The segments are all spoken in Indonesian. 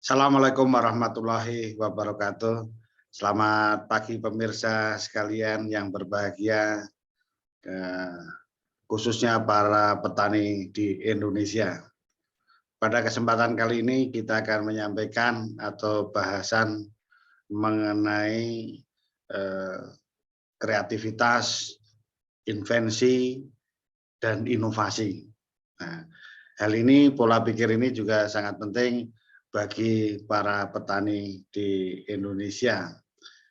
Assalamualaikum warahmatullahi wabarakatuh. Selamat pagi pemirsa sekalian yang berbahagia, eh, khususnya para petani di Indonesia. Pada kesempatan kali ini kita akan menyampaikan atau bahasan mengenai eh, kreativitas, invensi, dan inovasi. Nah, hal ini, pola pikir ini juga sangat penting bagi para petani di Indonesia,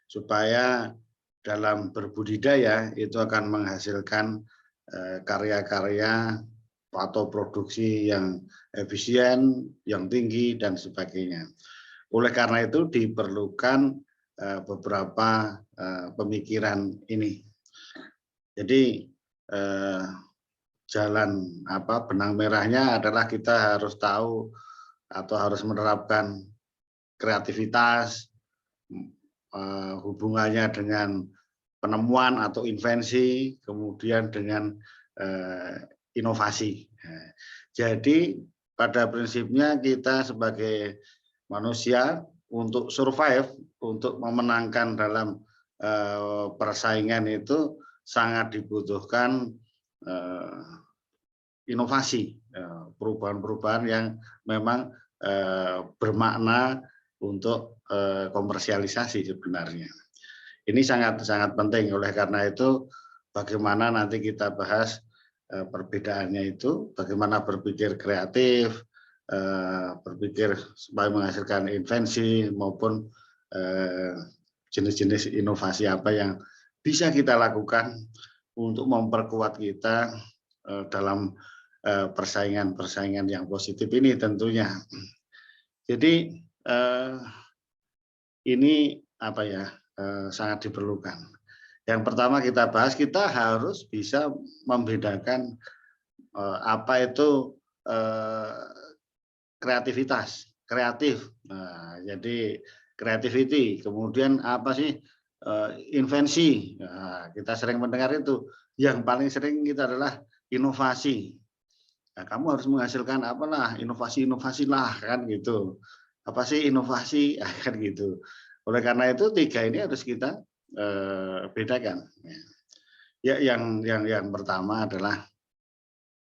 supaya dalam berbudidaya itu akan menghasilkan karya-karya atau produksi yang efisien, yang tinggi, dan sebagainya. Oleh karena itu diperlukan beberapa pemikiran ini. Jadi jalan benang merahnya adalah kita harus tahu atau harus menerapkan kreativitas, hubungannya dengan penemuan atau invensi, kemudian dengan inovasi. Jadi pada prinsipnya kita sebagai manusia untuk survive, untuk memenangkan dalam persaingan itu sangat dibutuhkan inovasi, perubahan-perubahan yang memang bermakna untuk komersialisasi sebenarnya. Ini sangat penting. Oleh karena itu, bagaimana nanti kita bahas perbedaannya itu, bagaimana berpikir kreatif, berpikir supaya menghasilkan invensi maupun jenis-jenis inovasi apa yang bisa kita lakukan untuk memperkuat kita dalam persaingan yang positif ini tentunya. Jadi ini sangat diperlukan. Yang pertama kita bahas, kita harus bisa membedakan apa itu kreatif. Nah, jadi creativity, kemudian apa sih invensi. Nah, kita sering mendengar itu. Yang paling sering kita adalah inovasi. Nah, kamu harus menghasilkan inovasi lah kan gitu. Apa sih inovasi kan gitu. Oleh karena itu tiga ini harus kita bedakan. Ya, yang pertama adalah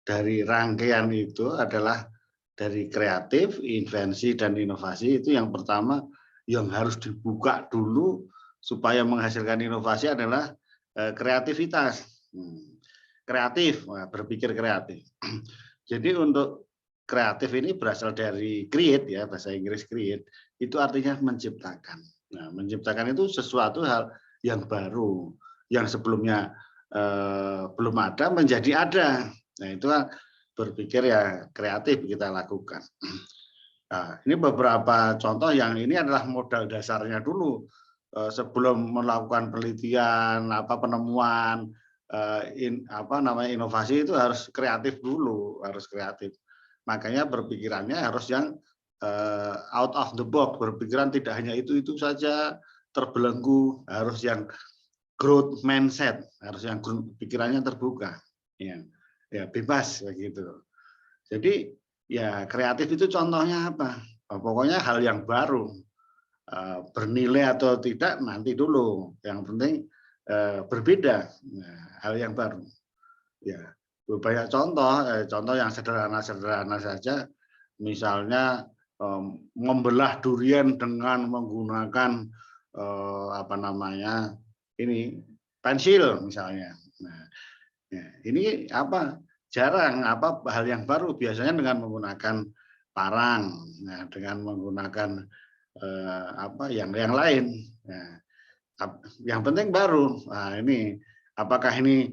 dari rangkaian itu adalah dari kreatif, invensi, dan inovasi. Itu yang pertama yang harus dibuka dulu supaya menghasilkan inovasi adalah kreativitas. Kreatif, berpikir kreatif. Jadi untuk kreatif ini berasal dari create, ya, bahasa Inggris create, itu artinya menciptakan. Nah, menciptakan itu sesuatu hal yang baru, yang sebelumnya belum ada menjadi ada. Nah, itu berpikir ya kreatif kita lakukan. Nah, ini beberapa contoh yang ini adalah modal dasarnya dulu sebelum melakukan penelitian, penemuan, inovasi itu harus kreatif dulu, harus kreatif. Makanya berpikirannya harus yang out of the box, berpikiran tidak hanya itu saja terbelenggu, harus yang growth mindset, harus yang pikirannya terbuka, ya bebas begitu. Jadi ya kreatif itu contohnya apa? Pokoknya hal yang baru, bernilai atau tidak nanti dulu. Yang penting berbeda, hal yang baru. Ya, banyak contoh yang sederhana saja. Misalnya membelah durian dengan menggunakan pensil misalnya. Nah, ya, ini jarang hal yang baru, biasanya dengan menggunakan parang, dengan menggunakan yang lain. Nah, yang penting baru. Nah, ini apakah ini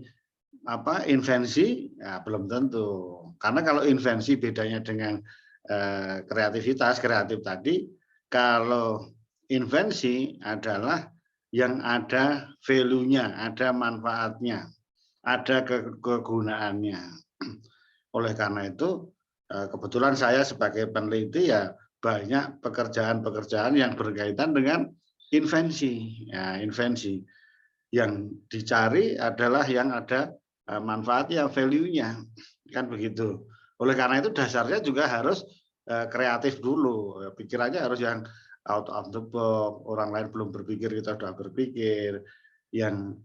invensi? Ya, belum tentu. Karena kalau invensi bedanya dengan kreatif tadi, kalau invensi adalah yang ada value-nya, ada manfaatnya, ada kegunaannya. Oleh karena itu, kebetulan saya sebagai peneliti ya banyak pekerjaan-pekerjaan yang berkaitan dengan invensi. Ya, invensi yang dicari adalah yang ada manfaatnya, value-nya, kan begitu. Oleh karena itu dasarnya juga harus kreatif dulu. Pikirannya harus yang out of the box. Orang lain belum berpikir, kita sudah berpikir. Yang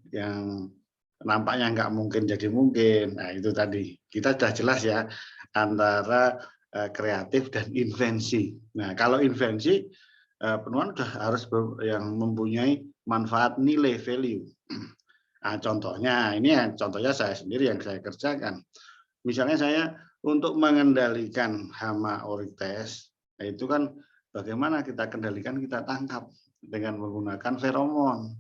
nampaknya nggak mungkin jadi mungkin. Nah itu tadi kita sudah jelas ya antara kreatif dan invensi. Nah kalau invensi penuan sudah harus yang mempunyai manfaat nilai value. Nah, contohnya ini contohnya saya sendiri yang saya kerjakan. Misalnya saya untuk mengendalikan hama orites, nah itu kan bagaimana kita kendalikan, kita tangkap dengan menggunakan feromon.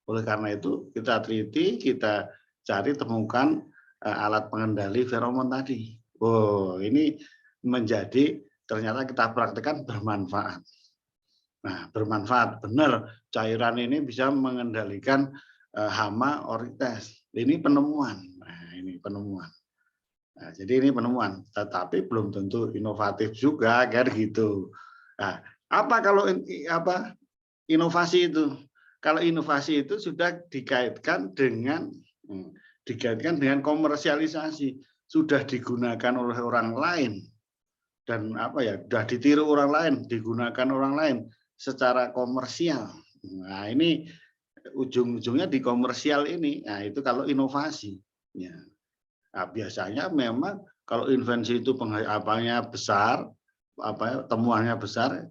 Oleh karena itu kita teliti, kita cari temukan alat pengendali feromon tadi. Oh, ini menjadi ternyata kita praktekkan bermanfaat. Nah, bermanfaat benar cairan ini bisa mengendalikan hama orites. Ini penemuan. Nah, ini penemuan. Nah, jadi ini penemuan, tetapi belum tentu inovatif juga kan gitu. Nah, apa kalau inovasi itu? Kalau inovasi itu sudah dikaitkan dengan komersialisasi, sudah digunakan oleh orang lain dan sudah ditiru orang lain, digunakan orang lain secara komersial. Nah, ini ujung-ujungnya di komersial ini. Nah, itu kalau inovasi. Ya. Nah, biasanya memang kalau invensi itu besar, temuannya besar,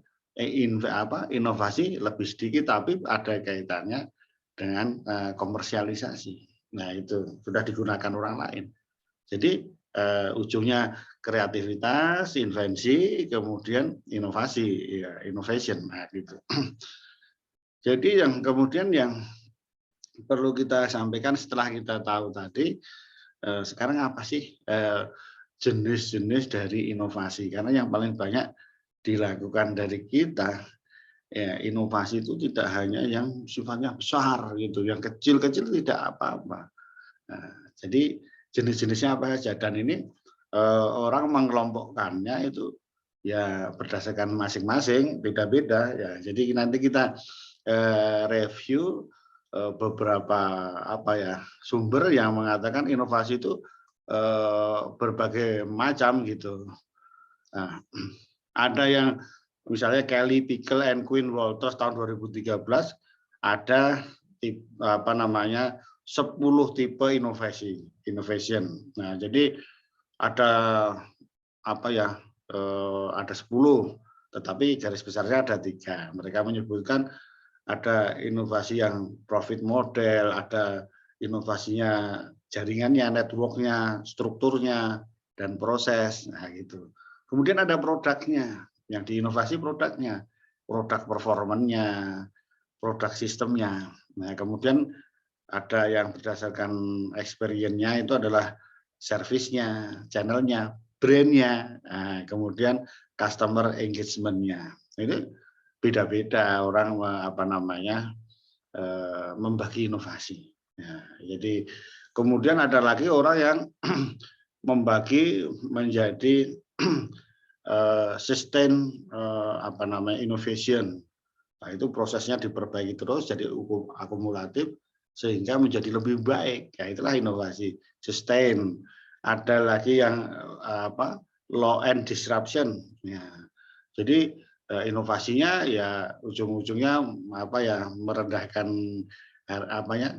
inovasi lebih sedikit, tapi ada kaitannya dengan komersialisasi. Nah, itu sudah digunakan orang lain. Jadi ujungnya kreativitas, invensi, kemudian inovasi, ya, innovation, nah, gitu. Jadi yang kemudian yang perlu kita sampaikan setelah kita tahu tadi, sekarang apa sih jenis-jenis dari inovasi? Karena yang paling banyak dilakukan dari kita, ya, inovasi itu tidak hanya yang sifatnya besar gitu, yang kecil-kecil tidak apa-apa. Nah, jadi jenis-jenisnya apa saja, dan ini orang mengelompokkannya itu ya berdasarkan masing-masing, beda-beda ya. Jadi nanti kita review beberapa sumber yang mengatakan inovasi itu berbagai macam gitu. Nah, ada yang misalnya Kelly, Pickle, and Quinn Walters tahun 2013 ada 10 tipe innovation. Nah, jadi ada ada 10, tetapi garis besarnya ada 3. Mereka menyebutkan ada inovasi yang profit model, ada inovasinya jaringannya, networknya, strukturnya, dan proses. Nah, gitu. Kemudian ada produknya, yang diinovasi produknya, produk performanya, produk sistemnya. Nah, kemudian ada yang berdasarkan experience-nya itu adalah service-nya, channel-nya, brand-nya, nah, kemudian customer engagement-nya. Ini beda-beda orang membagi inovasi. Nah, jadi kemudian ada lagi orang yang membagi menjadi sustain innovation. Nah, itu prosesnya diperbaiki terus jadi akumulatif sehingga menjadi lebih baik. Ya, itulah inovasi sustain. Ada lagi yang law and disruption. Ya. Jadi inovasinya ya ujung-ujungnya merendahkan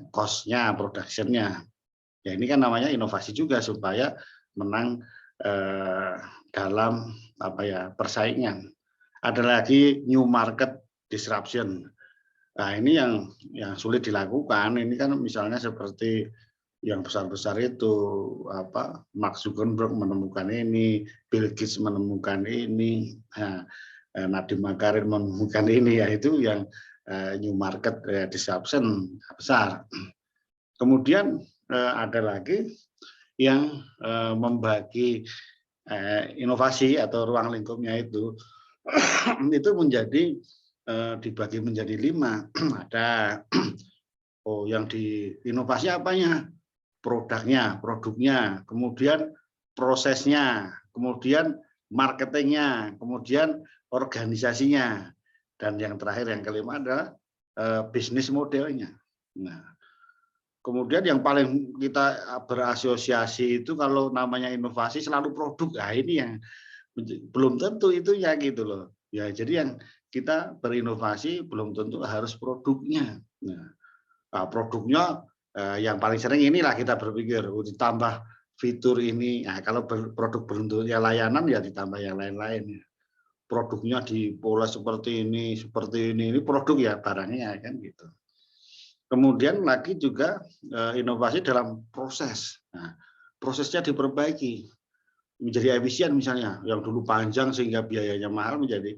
cost-nya, production-nya. Ya, ini kan namanya inovasi juga supaya menang dalam persaingan. Ada lagi new market disruption. Nah, ini yang sulit dilakukan. Ini kan misalnya seperti yang besar-besar itu Mark Zuckerberg menemukan ini, Bill Gates menemukan ini, Nadiem Makarim menemukan ini, yaitu yang new market disruption besar. Kemudian ada lagi yang membagi inovasi atau ruang lingkupnya itu menjadi dibagi menjadi 5. Ada yang di inovasi apanya? Produknya, kemudian prosesnya, kemudian marketingnya, kemudian organisasinya, dan yang terakhir yang kelima adalah bisnis modelnya. Nah, kemudian yang paling kita berasosiasi itu kalau namanya inovasi selalu produk. Nah, ini yang belum tentu itunya gitu loh. Ya, jadi yang kita berinovasi belum tentu harus produknya. Produknya yang paling sering inilah kita berpikir, ditambah fitur ini. Nah, kalau produk berbentuknya layanan ya ditambah yang lain-lain. Produknya dipoles seperti ini produk ya barangnya kan gitu. Kemudian lagi juga inovasi dalam proses. Nah, prosesnya diperbaiki menjadi efisien misalnya, yang dulu panjang sehingga biayanya mahal menjadi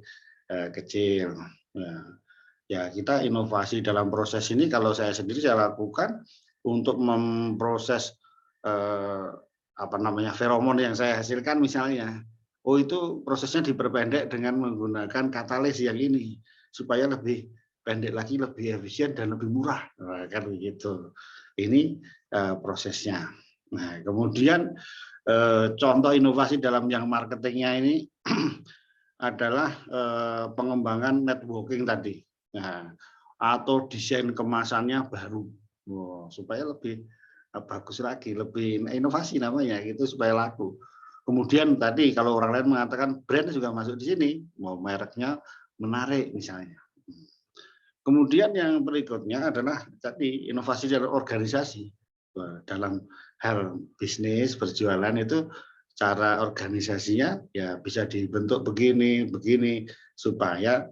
kecil. Nah, ya kita inovasi dalam proses ini kalau saya sendiri saya lakukan untuk memproses feromon yang saya hasilkan misalnya. Oh itu prosesnya diperpendek dengan menggunakan katalis yang ini supaya lebih pendek lagi, lebih efisien dan lebih murah, kan begitu. Ini prosesnya. Nah, kemudian contoh inovasi dalam yang marketingnya ini adalah pengembangan networking tadi. Nah, atau desain kemasannya baru, supaya lebih bagus lagi, lebih inovasi namanya, gitu supaya laku. Kemudian tadi kalau orang lain mengatakan brand juga masuk di sini, mau mereknya menarik misalnya. Kemudian yang berikutnya adalah tadi inovasi dalam organisasi. Dalam hal bisnis berjualan itu cara organisasinya ya bisa dibentuk begini supaya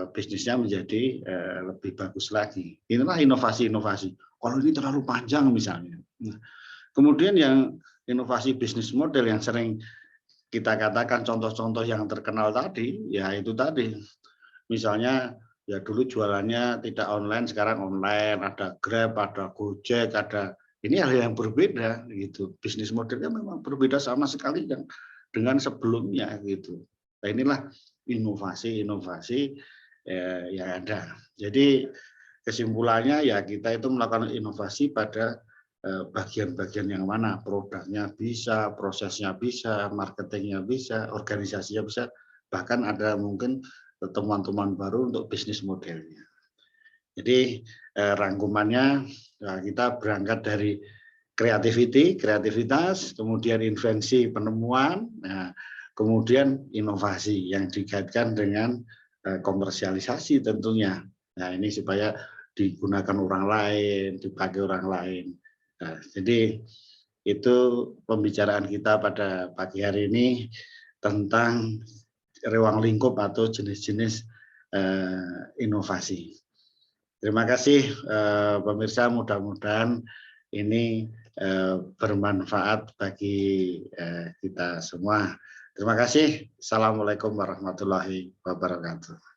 bisnisnya menjadi lebih bagus lagi. Inilah inovasi-inovasi. Kalau ini terlalu panjang misalnya. Nah, kemudian yang inovasi bisnis model yang sering kita katakan contoh-contoh yang terkenal tadi, ya itu tadi. Misalnya ya dulu jualannya tidak online, sekarang online, ada Grab, ada Gojek, ada ini hal yang berbeda gitu. Bisnis modelnya memang berbeda sama sekali dengan sebelumnya gitu. Nah, inilah inovasi-inovasi yang ada. Jadi kesimpulannya ya kita itu melakukan inovasi pada bagian-bagian yang mana, produknya bisa, prosesnya bisa, marketingnya bisa, organisasinya bisa, bahkan ada mungkin temuan-temuan baru untuk bisnis modelnya. Jadi rangkumannya kita berangkat dari kreativitas, kemudian invensi penemuan, kemudian inovasi yang dikaitkan dengan komersialisasi tentunya. Nah ini supaya digunakan orang lain, dipakai orang lain. Nah, jadi itu pembicaraan kita pada pagi hari ini tentang ruang lingkup atau jenis-jenis inovasi. Terima kasih pemirsa, mudah-mudahan ini bermanfaat bagi kita semua. Terima kasih. Assalamualaikum warahmatullahi wabarakatuh.